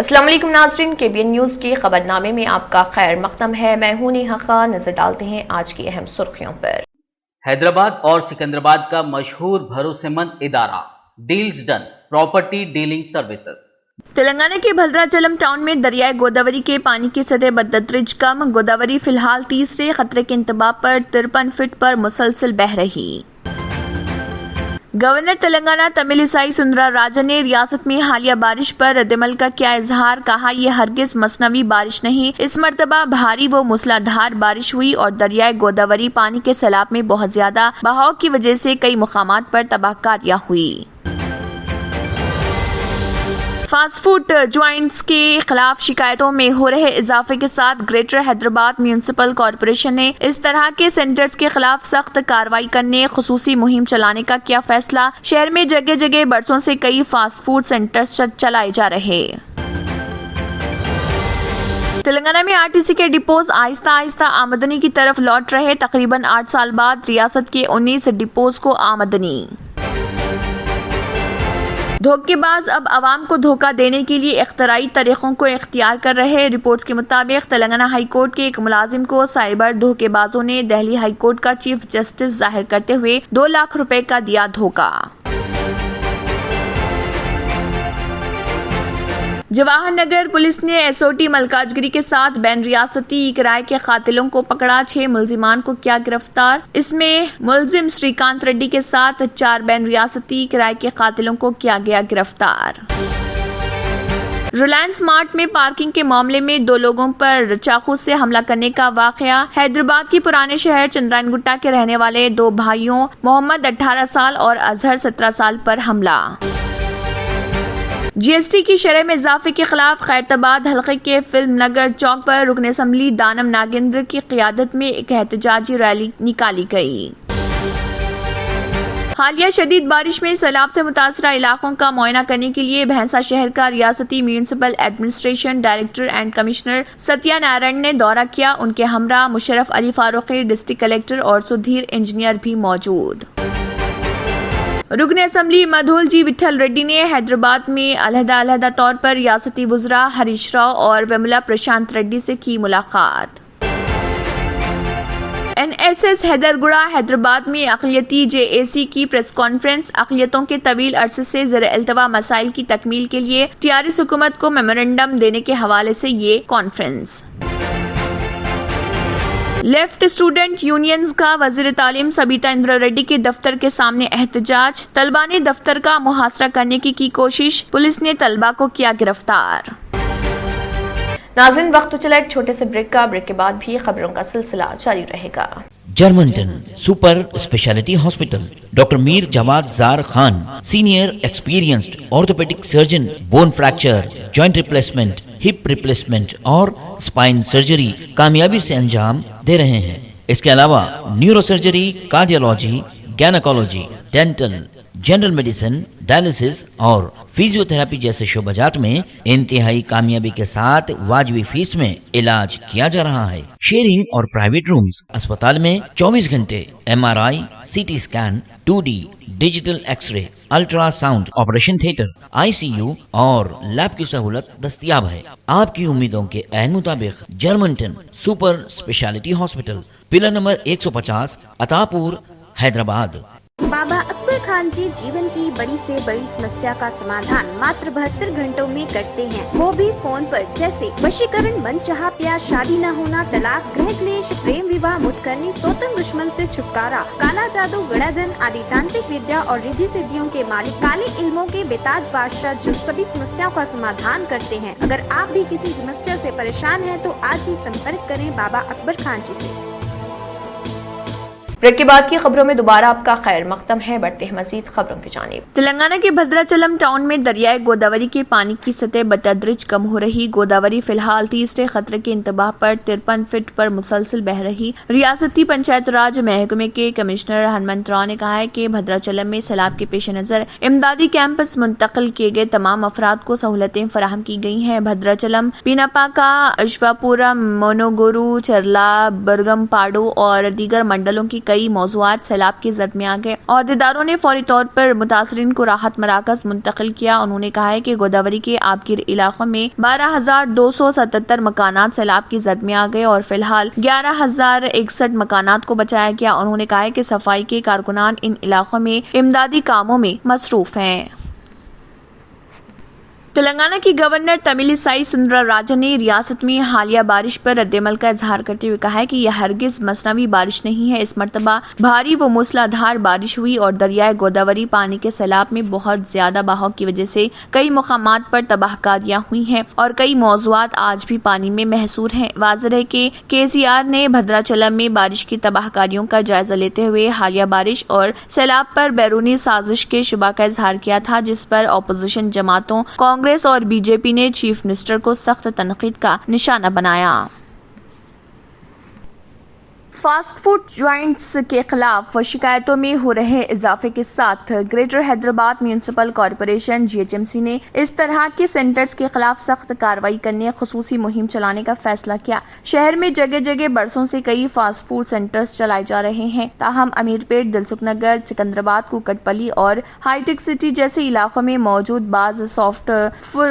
अस्सलाम वालेकुम नाज़रीन, KBN न्यूज़ के खबरनामे में आपका खैर मक़दम है। मैं हूं नेहा खान। नजर डालते हैं आज की अहम सुर्खियों पर। हैदराबाद और सिकंदराबाद का मशहूर भरोसेमंद इदारा deals done property dealing services. Telangana के भद्राचलम टाउन में दरियाए गोदावरी के पानी की सतह बतदरीज कम। गोदावरी फिलहाल तीसरे खतरे के इंतबा पर 53 फीट पर मुसलसल बह रही। गवर्नर तेलंगाना तमिलिसाई सुंदरा राजन ने रियासत में हालिया बारिश पर रद्दमल का किया इजहार। कहा, यह हरगिज मसनवी बारिश नहीं, इस मर्तबा भारी व मूसलाधार बारिश हुई और दरियाए गोदावरी पानी के सैलाब में बहुत ज्यादा बहाव की वजह से कई मुकामात पर तबाहकारियां हुई। फास्ट फूड ज्वाइंट्स के खिलाफ शिकायतों में हो रहे इजाफे के साथ ग्रेटर हैदराबाद म्यूनिसिपल कॉरपोरेशन ने इस तरह के सेंटर्स के खिलाफ सख्त कार्रवाई करने खुसूसी मुहिम चलाने का किया फैसला। शहर में जगह जगह बरसों से कई फास्ट फूड सेंटर्स चलाए जा रहे। तेलंगाना में आरटीसी के डिपोज आहिस्ता आहिस्ता आमदनी की तरफ लौट रहे। तकरीबन 8 साल बाद रियासत के 19 डिपोज को आमदनी। धोखेबाज अब आवाम को धोखा देने के लिए इख्तराई तरीकों को इख्तियार कर रहे। रिपोर्ट्स के मुताबिक तेलंगाना हाई कोर्ट के एक मुलाजिम को साइबर धोखेबाजों ने दिल्ली हाई कोर्ट का चीफ जस्टिस जाहिर करते हुए 2 लाख रुपए का दिया धोखा। जवाहर नगर पुलिस ने एसओटी मलकाजगिरी के साथ बैन रियासती किराए के कातिलों को पकड़ा। 6 मुल्जिमान को किया गिरफ्तार। इसमें मुल्जिम श्रीकांत रेड्डी के साथ 4 बैन रियासती किराए के कातिलों को किया गया गिरफ्तार। रिलायंस मार्ट में पार्किंग के मामले में 2 लोगों पर चाकू से हमला करने का वाकया। हैदराबाद के पुराने शहर चंद्रायनगुट्टा के रहने वाले 2 भाइयों मोहम्मद 18 साल और अजहर 17 साल पर हमला। जीएसटी की शरह में इजाफे के खिलाफ खैरताबाद हल्के के फिल्म नगर चौक पर रुकन असम्बली दानम नागेंद्र की क़ियादत में एक एहतजाजी रैली निकाली गई। हालिया शदीद बारिश में सैलाब से मुतासरा इलाकों का मुआयना करने के लिए भैंसा शहर का रियासती municipal administration director and commissioner Satya Narayan ने दौरा किया। उनके हमरा मुशर्रफ अली फारूकी, डिस्ट्रिक्ट कलेक्टर और सुधीर इंजीनियर भी मौजूद। रुकन असम्बली मधुल जी विठल रेड्डी ने हैदराबाद में अलहदा तौर पर रियासती वुज़रा हरीश राव और विमला प्रशांत रेड्डी से की मुलाकात। NSS हैदरगुड़ा हैदराबाद में अक़लियती JAC की प्रेस कॉन्फ्रेंस। अक़लियतों के तवील अरसे से ज़ेर-ए-इल्तवा मसाइल की तकमील के लिए TRS हुकूमत को मेमोरेंडम देने के हवाले से ये कॉन्फ्रेंस। लेफ्ट स्टूडेंट यूनियंस का वज़ीर तालीम सबीता इंद्रा रेड्डी के दफ्तर के सामने एहतजाज। तलबा ने दफ्तर का मुहासरा करने की कोशिश। पुलिस ने तलबा को किया गिरफ्तार। नाज़रीन, वक्त तो चला एक छोटे से ब्रेक का। ब्रेक के बाद भी खबरों का सिलसिला जारी रहेगा। Germanten super speciality hospital, doctor Mir Jawad Zar Khan, senior experienced orthopaedic surgeon, bone fracture, joint replacement, hip replacement और स्पाइन सर्जरी कामयाबी से अंजाम दे रहे हैं। इसके अलावा neuro surgery, cardiology, gynaecology, dental, general medicine, dialysis और फिजियोथेरेपी जैसे शोबाजात में इंतहाई कामयाबी के साथ वाजिबी फीस में इलाज किया जा रहा है। शेयरिंग और प्राइवेट रूम्स। अस्पताल में 24 घंटे MRI, CT scan, 2D digital x-ray, ultrasound, operation theatre, ICU और लैब की सहूलत दस्तयाब है। आपकी उम्मीदों के ऐन मुताबिक Germanten super speciality hospital, pillar number 150, Attapur, Hyderabad. Baba Akbar Khan ji जीवन की बड़ी से बड़ी समस्या का समाधान मात्र 72 घंटों में करते हैं, वो भी फोन पर। जैसे वशीकरण, मनचाहा प्यार, शादी न होना, तलाक, गृह क्लेश, प्रेम विवाह, मुतकरनी, सोतन दुश्मन से छुटकारा, काला जादू, गणाधन आदि तांत्रिक विद्या और रिद्धि सिद्धियों के मालिक काले इल्मों के बेताज बादशाह जो सभी समस्याओं का समाधान करते हैं। अगर आप भी किसी समस्या से परेशान हैं तो आज ही संपर्क करें बाबा अकबर खान जी से। ब्रेक के बाद की खबरों में दोबारा आपका खैर मक़दम है। बढ़ते हैं मजीद खबरों की जानिब। तेलंगाना के भद्राचलम टाउन में दरियाए गोदावरी के पानी की सतह बतदरीज कम हो रही। गोदावरी फिलहाल तीसरे खतरे के इंतबाह पर 53 फीट पर मुसलसल बह रही। रियासती पंचायत राज महकमे के कमिश्नर हनुमंत राव ने कहा है कि भद्राचलम में सैलाब के पेश नजर इमदादी कैंपस मुंतकिल किए गए। तमाम अफराद को सहूलतें फराहम की गई हैं। भद्राचलम, पीनापाका, अश्वापुरम, मोनोगुरु, चरला, बरगम पाड़ू और दीगर मंडलों की कई मौज़ूआत सैलाब की जद में आ गए। अहदेदारों ने फौरी तौर पर मुतासरीन को राहत मराकज मुंतकिल किया। उन्होंने कहा है कि गोदावरी के आबगिर इलाकों में 12,277 मकानात सैलाब की जद में आ गए और फिलहाल 11,061 मकानात को बचाया गया। उन्होंने कहा है कि सफाई के कारकुनान इन इलाकों में इमदादी कामों में मसरूफ हैं। तेलंगाना की गवर्नर तमिलिसाई सुंदरराजन ने रियासत में हालिया बारिश पर रद्देमल का इजहार करते हुए कहा है कि यह हरगिज मसनवी बारिश नहीं है। इस मर्तबा भारी व मूसलाधार बारिश हुई और दरियाए गोदावरी पानी के सैलाब में बहुत ज्यादा बहाव की वजह से कई मुकामात पर तबाहकारियां हुई हैं और कई मौजूआत आज भी पानी में महसूर हैं। वाज़ेह है कि KCR ने भद्राचलम में बारिश की तबाहकारियों का जायजा लेते हुए हालिया बारिश और सैलाब पर बैरूनी साजिश के शुबा का इजहार किया था, जिस पर अपोजिशन जमातों कांग्रेस और बीजेपी ने चीफ मिनिस्टर को सख्त तनकीद का निशाना बनाया। फास्ट फूड ज्वाइंट्स के खिलाफ शिकायतों में हो रहे इजाफे के साथ greater Hyderabad municipal corporation GHMC ने इस तरह के सेंटर्स के खिलाफ सख्त कार्रवाई करने खुसूसी मुहिम चलाने का फैसला किया। शहर में जगह जगह बरसों से कई फास्ट फूड सेंटर्स चलाए जा रहे हैं, ताहम अमीरपेट, दिलसुखनगर, सिकंदराबाद, कुकटपल्ली और हाईटेक सिटी जैसे इलाकों में मौजूद बाज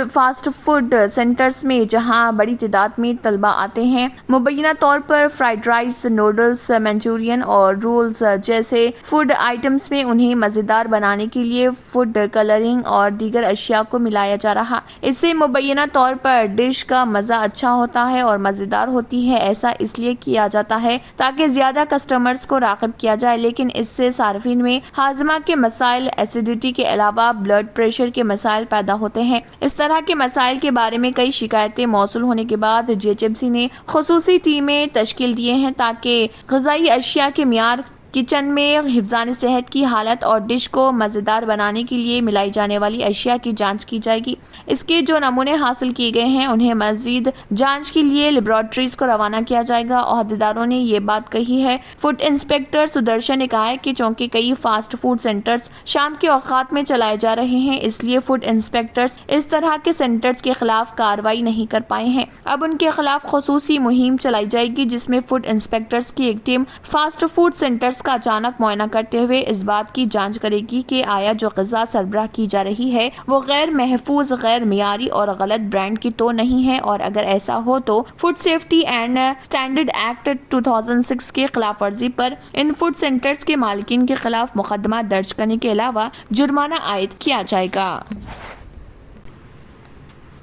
फास्ट फूड सेंटर्स में जहां बड़ी तादाद में तलबा आते हैं, मुबैना तौर पर फ्राइड राइस, नूडल्स, मंचूरियन और रोल्स जैसे फूड आइटम्स में उन्हें मजेदार बनाने के लिए फूड कलरिंग और दीगर अशिया को मिलाया जा रहा। इससे मुबैना तौर पर डिश का मजा अच्छा होता है और मजेदार होती है। ऐसा इसलिए किया जाता है ताकि ज्यादा कस्टमर्स को राग़िब किया जाए, लेकिन इससे सार्फिन में हाजमा के मसाइल, एसिडिटी के अलावा ब्लड प्रेशर के मसाइल पैदा होते हैं। इस तरह के मसाइल के बारे में कई शिकायतें मौसूल होने के बाद GHMC ने खुसूसी टीमें तश्कील दिए हैं ताकि ग़िज़ाई अशिया के मियार, किचन में हिफ्ज़ान सेहत की हालत और डिश को मज़ेदार बनाने के लिए मिलाई जाने वाली अशिया की जांच की जाएगी। इसके जो नमूने हासिल किए गए हैं उन्हें मज़ीद जांच के लिए लेबोरेटरीज को रवाना किया जाएगा। अहदेदारों ने ये बात कही है। फूड इंस्पेक्टर सुदर्शन ने कहा है कि चूंकि कई फास्ट फूड सेंटर्स शाम के औकात में चलाए जा रहे हैं, इसलिए फूड इंस्पेक्टर्स इस तरह के सेंटर्स के खिलाफ कार्रवाई नहीं कर पाए हैं। अब उनके खिलाफ खुसूसी मुहिम चलाई जाएगी, जिसमें फूड इंस्पेक्टर्स की एक टीम फास्ट फूड सेंटर्स का अचानक मुआयना करते हुए इस बात की जांच करेगी कि आया जो ग़िज़ा सरबराह की जा रही है वो गैर महफूज, गैर मियारी और गलत ब्रांड की तो नहीं है, और अगर ऐसा हो तो food safety and standard act 2006 के खिलाफ वर्जी पर इन फूड सेंटर्स के मालिकीन के खिलाफ मुकदमा दर्ज करने के अलावा जुर्माना आयद किया जाएगा।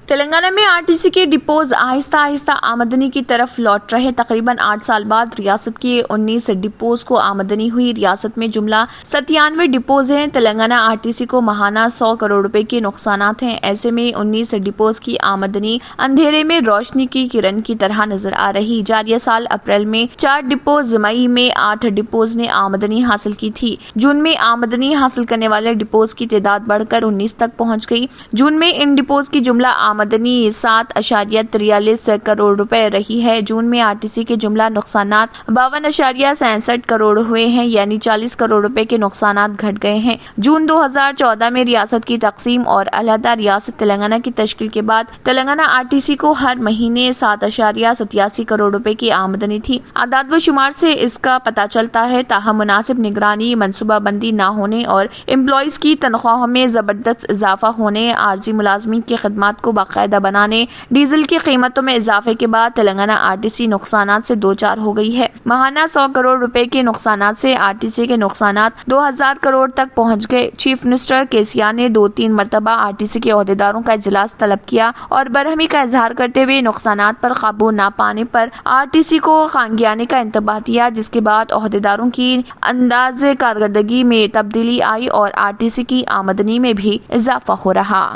तेलंगाना में RTC के डिपोज आहिस्ता आहिस्ता आमदनी की तरफ लौट रहे। तकरीबन 8 साल बाद रियासत के 19 डिपोज को आमदनी हुई। रियासत में जुमला 97 डिपोज हैं। तेलंगाना RTC को माहाना 100 करोड़ रुपए के नुकसानात हैं। ऐसे में 19 डिपोज की आमदनी अंधेरे में रोशनी की किरण की तरह नजर आ रही। जारिया साल अप्रैल में 4 डिपोज, मई में 8 डिपोज ने आमदनी हासिल की थी। जून में आमदनी हासिल करने वाले डिपोज की तादाद बढ़कर 19 तक पहुँच गई। जून में इन डिपोज की जुमला आमदनी 7.43 करोड़ रुपए रही है। जून में RTC के जुमला नुकसानात 52.67 करोड़ हुए हैं, यानी 40 करोड़ रुपए के नुकसानात घट गए हैं। जून 2014 में रियासत की तकसीम और अलहदा रियासत तेलंगाना की तश्कील के बाद तेलंगाना RTC को हर महीने 7.87 करोड़ रुपए की आमदनी थी। आदाद व शुमार से इसका पता चलता है। ताहम मुनासिब निगरानी, मनसूबाबंदी न होने और एम्प्लॉइज की तनख्वाहों में जबरदस्त इजाफा होने, आर्जी मुलाजमीन की खिदमत को बाकायदा बनाने, डीजल की कीमतों में इजाफे के बाद तेलंगाना RTC नुकसानात से दो चार हो गई है। माहाना 100 करोड़ रुपए के नुकसानात से RTC के नुकसानात 2000 करोड़ तक पहुंच गए। चीफ मिनिस्टर KCR ने 2-3 मरतबा RTC के अहदेदारों का इजलास तलब किया और बरहमी का इजहार करते हुए नुकसानात पर काबू न पाने पर RTC को खानगियाने का इंतबाह दिया, जिसके बाद अहदेदारों की अंदाज कारकर्दगी में तब्दीली आई और RTC की आमदनी में भी इजाफा हो रहा।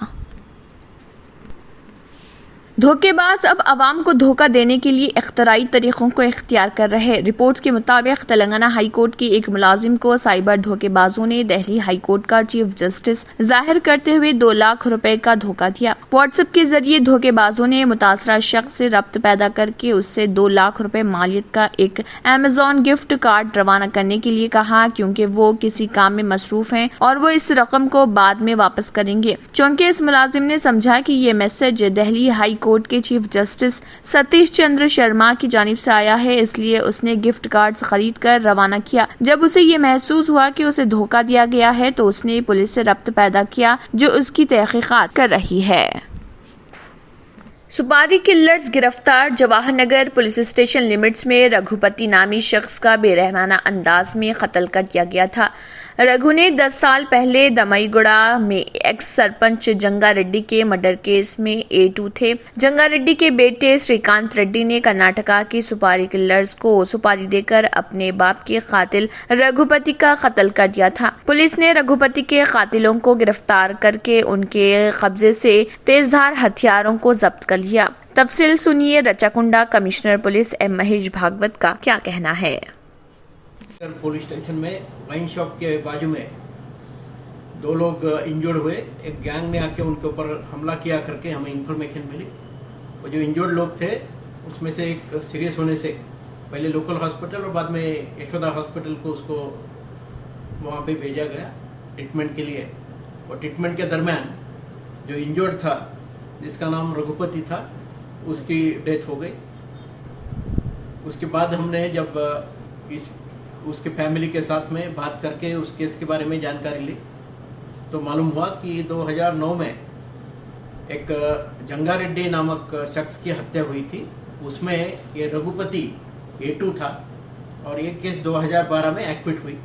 धोखेबाज अब आवाम को धोखा देने के लिए इख्तराई तरीकों को इख्तियार कर रहे। रिपोर्ट्स के मुताबिक तेलंगाना हाई कोर्ट के एक मुलाजिम को साइबर धोखेबाजों ने दिल्ली हाई कोर्ट का चीफ जस्टिस जाहिर करते हुए 2 लाख रुपए का धोखा दिया। व्हाट्सएप के जरिए धोखेबाजों ने मुतासरा शख्स से रब्त पैदा करके उससे 2 लाख रुपए मालियत का एक अमेजॉन गिफ्ट कार्ड रवाना करने के लिए कहा, क्योंकि वो किसी काम में मसरूफ हैं और वो इस रकम को बाद में वापस करेंगे। चूंकि इस मुलाजिम ने समझा कि ये मैसेज दिल्ली हाई कोर्ट के चीफ जस्टिस सतीश चंद्र शर्मा की जानिब से आया है, इसलिए उसने गिफ्ट कार्ड्स खरीद कर रवाना किया। जब उसे ये महसूस हुआ कि उसे धोखा दिया गया है तो उसने पुलिस से रब्त पैदा किया, जो उसकी तहकीकात कर रही है। सुपारी किलर्स गिरफ्तार। Jawahar Nagar police station limits में रघुपति नामी शख्स का बेरहमाना अंदाज में कत्ल कर दिया गया था। रघु ने 10 साल पहले दमईगुड़ा में एक्स सरपंच जंगा रेड्डी के मर्डर केस में A2 थे। जंगा रेड्डी के बेटे श्रीकांत रेड्डी ने कर्नाटका की सुपारी किलर्स को सुपारी देकर अपने बाप के कातिल रघुपति का कत्ल कर दिया था। पुलिस ने रघुपति के कातिलों को गिरफ्तार करके उनके कब्जे से तेजधार हथियारों को जब्त कर लिया। तफसील सुनिए Rachakonda commissioner police M Mahesh Bhagwat का क्या कहना है। पुलिस स्टेशन में वाइन शॉप के बाजू में 2 लोग इंजर्ड हुए। एक गैंग ने आके उनके ऊपर हमला किया करके हमें इंफॉर्मेशन मिली। वो जो इंजर्ड लोग थे उसमें से एक सीरियस होने से पहले लोकल हॉस्पिटल और बाद में यशोदा हॉस्पिटल को उसको वहाँ पे भेजा गया ट्रीटमेंट के लिए। और ट्रीटमेंट के दरमियान जो इंजर्ड था जिसका नाम रघुपति था उसकी डेथ हो गई। उसके बाद हमने जब उसके फैमिली के साथ में बात करके उस केस के बारे में जानकारी ली तो मालूम हुआ कि 2009 में एक जंगा रेड्डी नामक शख्स की हत्या हुई थी। उसमें ये रघुपति A2 था और ये केस 2012 में एक्विट हुई।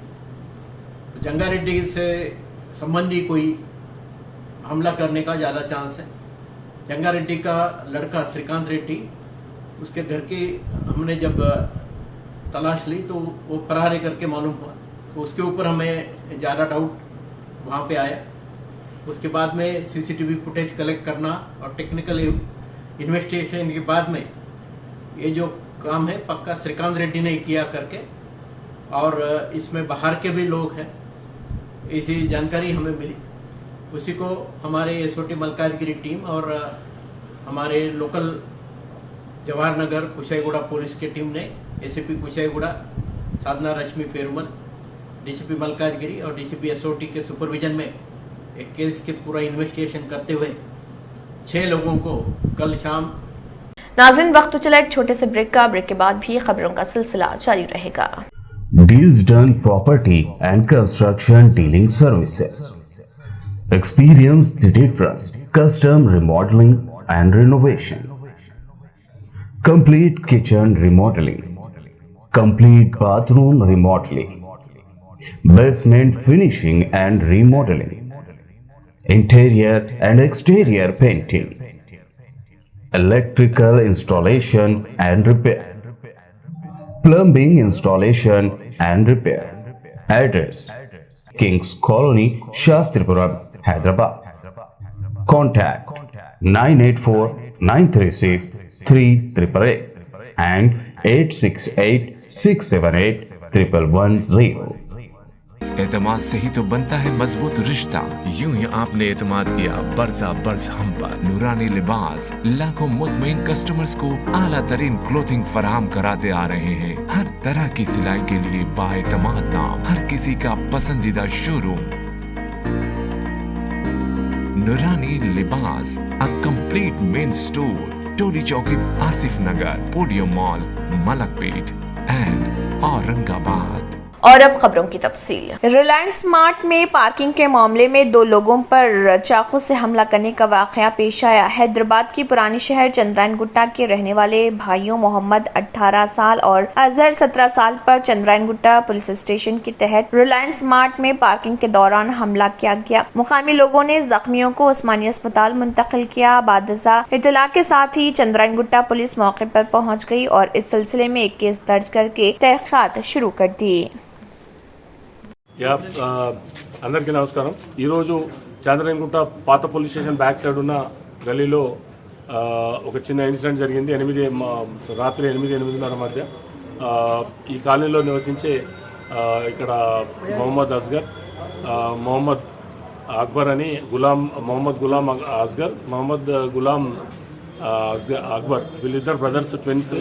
तो जंगा रेड्डी से संबंधी कोई हमला करने का ज़्यादा चांस है। जंगा रेड्डी का लड़का श्रीकांत रेड्डी, उसके घर की हमने जब तलाश ली तो वो फरार है करके मालूम हुआ। तो उसके ऊपर हमें ज़्यादा डाउट वहाँ पे आया। उसके बाद में CCTV फुटेज कलेक्ट करना और टेक्निकल इन्वेस्टिगेशन के बाद में ये जो काम है पक्का श्रीकांत रेड्डी ने किया करके, और इसमें बाहर के भी लोग हैं, ऐसी जानकारी हमें मिली। उसी को हमारे SOT मलकाजगिरी टीम और हमारे लोकल जवाहर नगर कुशाईगुड़ा पुलिस की टीम ने ACP कुशाईगुड़ा साधना रश्मि पेरुमल, DCP मलकाजगिरी और DCP SOT के सुपरविजन में एक केस के पूरा इन्वेस्टिगेशन करते हुए 6 लोगों को कल शाम। नाज़रीन, वक्त तो चला एक छोटे से ब्रेक का। ब्रेक के बाद भी खबरों का सिलसिला जारी रहेगा। Deals Done Property and Construction Dealing Services. Experience the difference. Custom remodeling and renovation. Complete kitchen remodeling. Complete bathroom remodeling. Basement finishing and remodeling. Interior and exterior painting. Electrical installation and repair. Plumbing installation and repair. Address: Kings Colony, Shastripuram, Hyderabad. Contact 984-936-3888 and 868-678-1110. एतमाद से ही तो बनता है मजबूत रिश्ता। यूं ही आपने एतमाद किया बरसा बरस हम पर। नूरानी लिबास लाखों मुतमईन कस्टमर्स को आला तरीन क्लोथिंग फराहम कराते आ रहे हैं। हर तरह की सिलाई के लिए बाएतमाद नाम, हर किसी का पसंदीदा showroom Noorani Libas, a complete men store, Toli Chowki, Asif Nagar, podium mall, Malakpet and Aurangabad. और अब खबरों की तफसील। रिलायंस स्मार्ट में पार्किंग के मामले में 2 लोगों पर चाकू से हमला करने का वाकया पेश आया। हैदराबाद की पुरानी शहर चंद्रायन गुट्टा के रहने वाले भाइयों मोहम्मद 18 साल और अजहर 17 साल पर चंद्रायन गुट्टा पुलिस स्टेशन के तहत रिलायंस स्मार्ट में पार्किंग के दौरान हमला किया गया। मुकामी लोगों ने जख्मियों को उस्मानी अस्पताल मुंतकिल किया। बादशाह इतला के साथ ही चंद्रायन गुट्टा पुलिस मौके पर पहुँच गयी और इस सिलसिले में एक केस दर्ज करके तहकीकात शुरू कर दी। అందరికీ నమస్కారం। ఈరోజు చంద్రయన్గుట్ట పాత పోలీస్ స్టేషన్ బ్యాక్ సైడ్ ఉన్న గలీలో ఒక చిన్న ఇన్సిడెంట్ జరిగింది। రాత్రి 8-8:30 మధ్య ఈ కాలనీలో నివసించే ఇక్కడ మొహమ్మద్ అస్గర్, మొహమ్మద్ అక్బర్ అని మొహమ్మద్ గులాం అస్గర్, మొహమ్మద్ గులాం అక్బర్, వీళ్ళిద్దరు బ్రదర్స్, ట్విన్స్.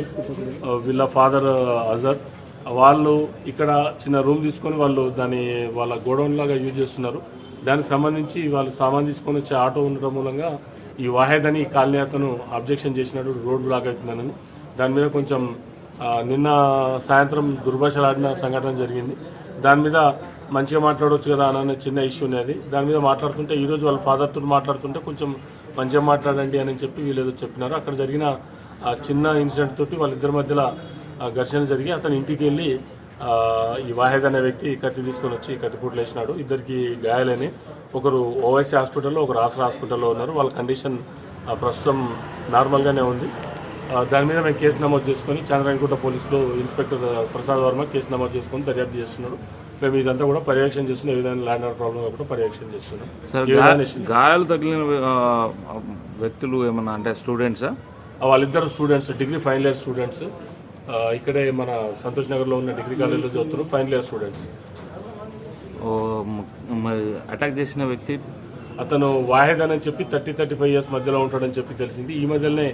వీళ్ళ ఫాదర్ అజర్. వాళ్ళు ఇక్కడ చిన్న రూమ్ తీసుకొని వాళ్ళ గోడౌన్ లాగా యూజ్ చేస్తున్నారు. దానికి సంబంధించి వాళ్ళు సామాన్ తీసుకొని వచ్చే ఆటో ఉండటం మూలంగా ఈ వాహెద్ అని కాలనీ అతను అబ్జెక్షన్ చేసినాడు, రోడ్ బ్లాక్ అవుతుందని. దాని మీద కొంచెం నిన్న సాయంత్రం దుర్భాషలాడిన సంఘటన జరిగింది. దాని మీద మంచిగా మాట్లాడవచ్చు కదా అన్న చిన్న ఇష్యూ ఉన్నది. దాని మీద మాట్లాడుతుంటే ఈరోజు వాళ్ళ ఫాదర్తో మాట్లాడుతుంటే కొంచెం మంచిగా మాట్లాడండి అని చెప్పి వీళ్ళు ఏదో చెప్పినారు. అక్కడ జరిగిన చిన్న ఇన్సిడెంట్ తోటి వాళ్ళిద్దరి మధ్యలో ఘర్షణ జరిగి అతను ఇంటికి వెళ్ళి ఈ వాహెద్ అనే వ్యక్తి కత్తి తీసుకొని వచ్చి కత్తిపూట్లు వేసినాడు. ఇద్దరికి గాయాలని, ఒకరు ఓవైసీ హాస్పిటల్లో, ఒకరు ఆసరా హాస్పిటల్లో ఉన్నారు. వాళ్ళ కండిషన్ ప్రస్తుతం నార్మల్గానే ఉంది. దాని మీద మేము కేసు నమోదు చేసుకొని చంద్రాయణగుట్ట పోలీసులో ఇన్స్పెక్టర్ ప్రసాద్ వర్మ కేసు నమోదు చేసుకొని దర్యాప్తు చేస్తున్నాడు. మేము ఇదంతా కూడా పర్యవేక్షణ చేస్తున్నాం. ఏదైనా ల్యాండ్ ఆర్డర్ ప్రాబ్లం కూడా పర్యవేక్షణ చేస్తున్నాం. గాయాలు తగిలిన వ్యక్తులు ఏమన్నా అంటే స్టూడెంట్సా? వాళ్ళిద్దరు students, degree final year students. ఇక్కడే మన సంతోష్ నగర్లో ఉన్న డిగ్రీ కాలేజ్లో చదువుతున్నారు, ఫైనల్ ఇయర్ స్టూడెంట్స్. అటాక్ చేసిన వ్యక్తి అతను వాహెద్ అని చెప్పి 30-35 ఇయర్స్ మధ్యలో ఉంటాడని చెప్పి తెలిసింది. ఈ మధ్యలోనే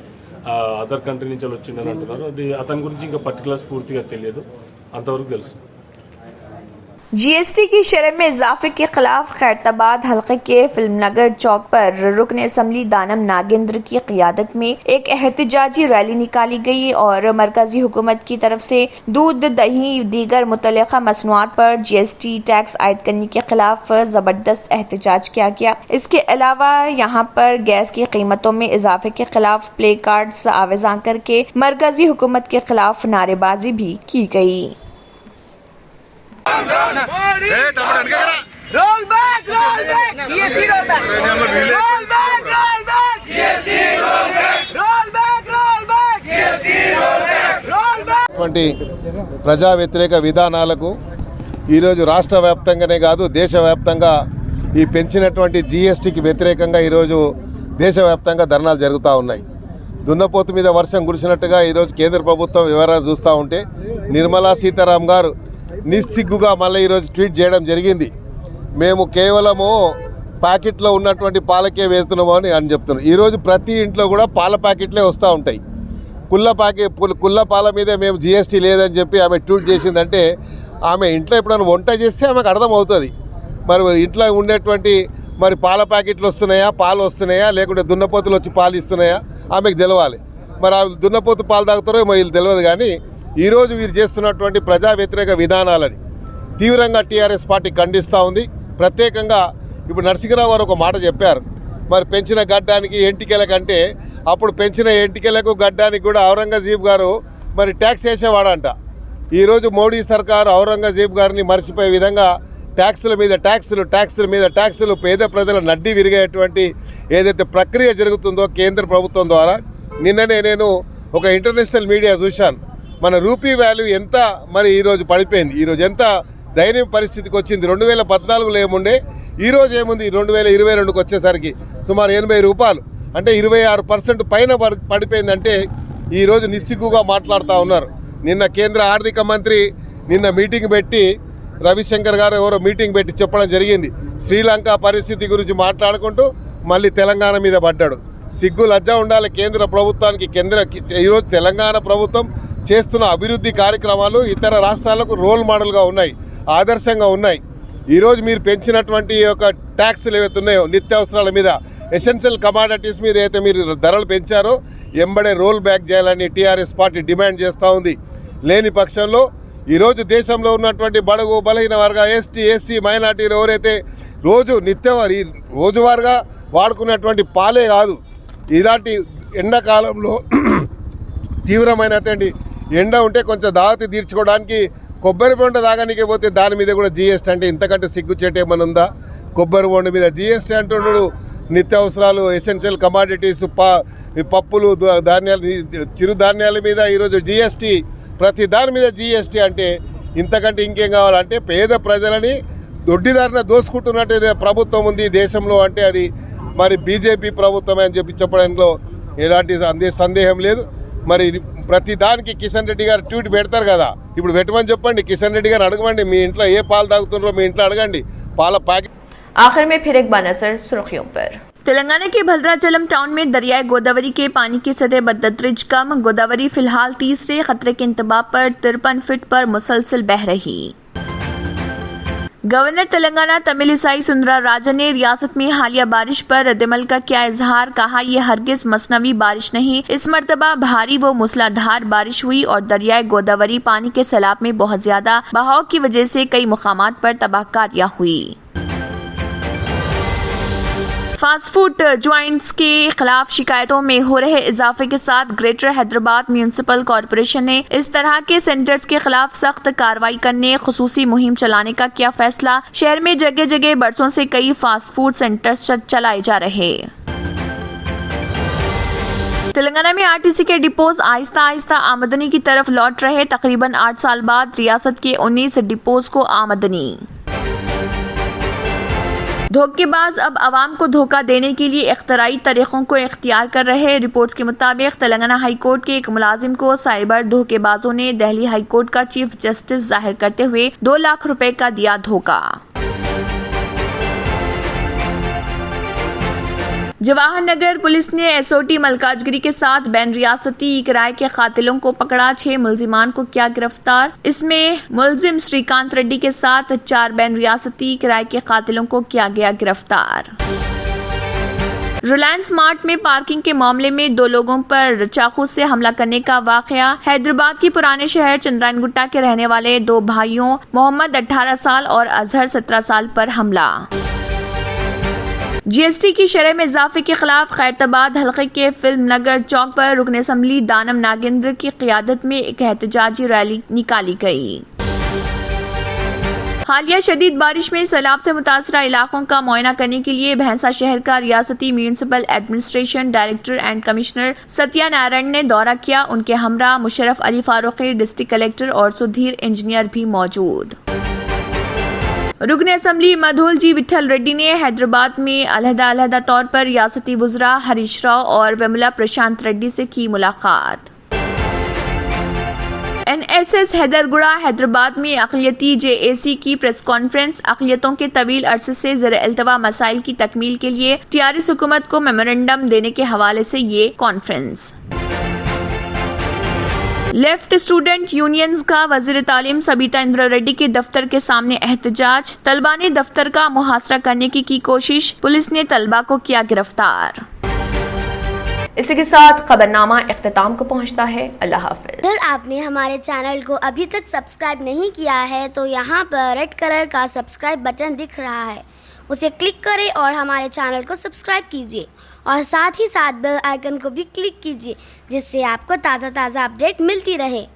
అదర్ కంట్రీ నుంచి వచ్చిందని అంటున్నారు. అది అతని గురించి ఇంకా పర్టికులర్స్ పూర్తిగా తెలియదు, అంతవరకు తెలుసు. जीएसटी की शरह में इजाफे के खिलाफ खैरताबाद हल्के के फिल्मनगर चौक पर रुकन असम्बली दानम नागेंद्र की क़ियादत में एक एहतजाजी रैली निकाली गई और मरकजी हुकूमत की तरफ से दूध, दही, दीगर मुतल्लिक़ा मसनूआत पर जीएसटी टैक्स आयद करने के खिलाफ ज़बरदस्त एहतजाज किया गया। इसके अलावा यहाँ पर गैस की कीमतों में इजाफे के खिलाफ प्ले कार्ड्स आवेज़ां करके मरकजी हुकूमत के खिलाफ नारेबाजी भी की गई। Roll back GST roll back roll back GST roll back GST roll back ప్రజా వ్యతిరేక విధానాలకు ఈరోజు రాష్ట్ర వ్యాప్తంగానే కాదు దేశవ్యాప్తంగా ఈ పెంచినటువంటి జీఎస్టీకి వ్యతిరేకంగా ఈరోజు దేశవ్యాప్తంగా ధర్నాలు జరుగుతూ ఉన్నాయి. దున్నపోతు మీద వర్షం కురిసినట్టుగా ఈరోజు కేంద్ర ప్రభుత్వం వివరాలు చూస్తూ ఉంటే నిర్మలా సీతారాం గారు నిస్సిగ్గుగా మళ్ళీ ఈరోజు ట్వీట్ చేయడం జరిగింది. మేము కేవలము ప్యాకెట్లో ఉన్నటువంటి పాలకే వేస్తున్నాము అని చెప్తున్నాం. ఈరోజు ప్రతి ఇంట్లో కూడా పాల ప్యాకెట్లే వస్తూ ఉంటాయి. కుల్ల పాల మీద మేము జీఎస్టీ లేదని చెప్పి ఆమె ట్వీట్ చేసిందంటే ఆమె ఇంట్లో ఎప్పుడైనా వంట చేస్తే ఆమెకు అర్థమవుతుంది. మరి ఇంట్లో ఉండేటువంటి మరి పాల ప్యాకెట్లు వస్తున్నాయా, పాలు వస్తున్నాయా, లేకుంటే దున్నపోతులు వచ్చి పాలు ఇస్తున్నాయా ఆమెకు తెలవాలి. మరి ఆ దున్నపోతు పాలు తాగుతారో వీళ్ళు తెలియదు. కానీ ఈరోజు వీరు చేస్తున్నటువంటి ప్రజా వ్యతిరేక విధానాలని తీవ్రంగా టీఆర్ఎస్ పార్టీ ఖండిస్తూ ఉంది. ప్రత్యేకంగా ఇప్పుడు నరసింహరావు గారు ఒక మాట చెప్పారు. మరి పెంచిన గడ్డానికి ఎంటికెల కంటే అప్పుడు పెంచిన ఎంటికెలకు గడ్డానికి కూడా ఔరంగజేబ్ గారు మరి ట్యాక్స్ వేసేవాడంట. ఈరోజు మోడీ సర్కారు ఔరంగజేబ్ గారిని మర్చిపోయే విధంగా ట్యాక్సుల మీద ట్యాక్సులు పేద ప్రజల నడ్డి విరిగేటువంటి ఏదైతే ప్రక్రియ జరుగుతుందో కేంద్ర ప్రభుత్వం ద్వారా. నిన్ననే నేను ఒక ఇంటర్నేషనల్ మీడియా చూశాను. మన రూపీ వాల్యూ ఎంత మరి ఈరోజు పడిపోయింది, ఈరోజు ఎంత దయనీయ పరిస్థితికి వచ్చింది. 2014లో ఏముండే, ఈరోజు ఏముంది 2022కి వచ్చేసరికి సుమారు 80 రూపాయలు, అంటే 26% పైన పడిపోయిందంటే ఈరోజు నిస్సిగ్గుగా మాట్లాడుతూ ఉన్నారు. నిన్న కేంద్ర ఆర్థిక మంత్రి మీటింగ్ పెట్టి రవిశంకర్ గారు ఎవరో మీటింగ్ పెట్టి చెప్పడం జరిగింది. శ్రీలంక పరిస్థితి గురించి మాట్లాడుకుంటూ మళ్ళీ తెలంగాణ మీద పడ్డాడు. సిగ్గు లజ్జ ఉండాలి కేంద్ర ప్రభుత్వానికి. ఈరోజు తెలంగాణ ప్రభుత్వం చేస్తున్న అభివృద్ధి కార్యక్రమాలు ఇతర రాష్ట్రాలకు రోల్ మోడల్గా ఉన్నాయి, ఆదర్శంగా ఉన్నాయి. ఈరోజు మీరు పెంచినటువంటి ఒక ట్యాక్స్లు ఏవైతే ఉన్నాయో నిత్యావసరాల మీద, ఎసెన్షియల్ కమాడిటీస్ మీద అయితే మీరు ధరలు పెంచారో ఎంబడే రోల్ బ్యాక్ చేయాలని టీఆర్ఎస్ పార్టీ డిమాండ్ చేస్తూ ఉంది. లేని పక్షంలో ఈరోజు దేశంలో ఉన్నటువంటి బడుగు బలహీన వర్గ ఎస్సీ మైనార్టీలు ఎవరైతే రోజువారీగా వాడుకున్నటువంటి పాలే కాదు, ఇలాంటి ఎండాకాలంలో తీవ్రమైనటువంటి ఎండ ఉంటే కొంచెం దావతి తీర్చుకోవడానికి కొబ్బరి బొండ తాగడానికి పోతే దాని మీద కూడా జీఎస్టీ అంటే ఇంతకంటే సిగ్గుచేట ఏమైనా ఉందా? కొబ్బరి బొండ మీద జీఎస్టీ అంటున్నాడు. నిత్యావసరాలు, ఎసెన్షియల్ కమాడిటీస్, పప్పులు, ధాన్యాలు, చిరుధాన్యాల మీద ఈరోజు జీఎస్టీ, ప్రతి దాని మీద జీఎస్టీ అంటే ఇంతకంటే ఇంకేం కావాలంటే పేద ప్రజలని దొడ్డిదారిన దోసుకుంటున్నట్టు ప్రభుత్వం ఉంది దేశంలో అంటే అది మరి బీజేపీ ప్రభుత్వమే అని చెప్పడంలో ఎలాంటి సందేహం లేదు. మరి ప్రతి దానికి కిషన్ రెడ్డి గారు ట్వీట్ పెడతారు కదా, ఇప్పుడు పెట్టమని చెప్పండి. కిషన్ రెడ్డి గారు అడగండి, మీ ఇంట్లో ఏ పాలు తాగుతున్నారో మీ ఇంట్లో అడగండి. పాల ప్యాకెట్. आखिर में फिर एक बार नजर सुर्खियों पर। तेलंगाना के भद्राचलम टाउन में दरियाए गोदावरी के पानी की सतह बतदरीज कम। गोदावरी फिलहाल तीसरे खतरे के इंतबाह पर 53 फीट पर मुसलसल बह रही। गवर्नर तेलंगाना तमिलिसाई सुंदरराजन ने रियासत में हालिया बारिश पर रद्दमल का किया इजहार। कहा, ये हरगिज मसनवी बारिश नहीं, इस मर्तबा भारी व मूसलाधार बारिश हुई और दरियाए गोदावरी पानी के सैलाब में बहुत ज्यादा बहाव की वजह से कई मुकामात पर तबाहकारियां हुई। फास्ट फूड ज्वाइंट्स के खिलाफ शिकायतों में हो रहे इजाफे के साथ ग्रेटर हैदराबाद म्यूनिसिपल कॉरपोरेशन ने इस तरह के सेंटर्स के खिलाफ सख्त कार्रवाई करने खुसूसी मुहिम चलाने का किया फैसला। शहर में जगह जगह बरसों से कई फास्ट फूड सेंटर्स चलाए जा रहे। तेलंगाना में आरटीसी के डिपोज आहिस्ता आहिस्ता आमदनी की तरफ लौट रहे। तकरीबन 8 साल बाद रियासत के 19 डिपोज को आमदनी। धोखेबाज अब आवाम को धोखा देने के लिए इख्तराई तरीकों को इख्तियार कर रहे। रिपोर्ट्स के मुताबिक तेलंगाना हाई कोर्ट के एक मुलाजिम को साइबर धोखेबाजों ने दिल्ली हाई कोर्ट का चीफ जस्टिस जाहिर करते हुए 2 लाख रुपए का दिया धोखा। जवाहर नगर पुलिस ने एसओटी मलकाजगिरी के साथ बैन रियासती किराए के कातिलों को पकड़ा। 6 मुल्जिमान को किया गिरफ्तार। इसमें मुल्जिम श्रीकांत रेड्डी के साथ 4 बैन रियासती किराए के कातिलों को किया गया गिरफ्तार। रिलायंस मार्ट में पार्किंग के मामले में 2 लोगों पर चाकू से हमला करने का वाकया। हैदराबाद के पुराने शहर चंद्रायनगुट्टा के रहने वाले 2 भाइयों मोहम्मद 18 साल और अजहर 17 साल पर हमला। जीएसटी की शरह में इजाफे के खिलाफ खैरताबाद हलके के फिल्म नगर चौक पर रुकन असम्बली दानम नागेंद्र की क़ियादत में एक एहतजाजी रैली निकाली गई। हालिया शदीद बारिश में सैलाब से मुतासरा इलाकों का मुआयना करने के लिए भैंसा शहर का रियासती municipal administration director and commissioner Satyanarayana ने दौरा किया। उनके हमरा मुशर्रफ अली फारूकी, डिस्ट्रिक्ट कलेक्टर और सुधीर इंजीनियर भी मौजूद। रुकन असम्बली मधुल जी विठल रेड्डी ने हैदराबाद में अलहदा तौर पर रियासती वुज़रा हरीश राव और विमला प्रशांत रेड्डी से की मुलाकात। एनएसएस हैदरगुड़ा हैदराबाद में अक़लियती जेएसी की प्रेस कॉन्फ्रेंस। अक़लियतों के तवील अरसे से ज़ेर-ए-इल्तवा मसाइल की तकमील के लिए टीआरएस हुकूमत को मेमोरेंडम देने के हवाले से ये कॉन्फ्रेंस। लेफ्ट स्टूडेंट यूनियंस का वज़ीर तालीम सबीता इंद्रा रेड्डी के दफ्तर के सामने एहतजाज। तलबा ने दफ्तर का मुहासरा करने की कोशिश। पुलिस ने तलबा को किया गिरफ्तार। इसी के साथ खबरनामा इख्तिताम को पहुंचता है। अल्लाह हाफ़िज़। अगर आपने हमारे चैनल को अभी तक सब्सक्राइब नहीं किया है तो यहाँ पर रेड कलर का सब्सक्राइब बटन दिख रहा है, उसे क्लिक करें और हमारे चैनल को सब्सक्राइब कीजिए और साथ ही साथ बेल आइकन को भी क्लिक कीजिए, जिससे आपको ताज़ा अपडेट मिलती रहे।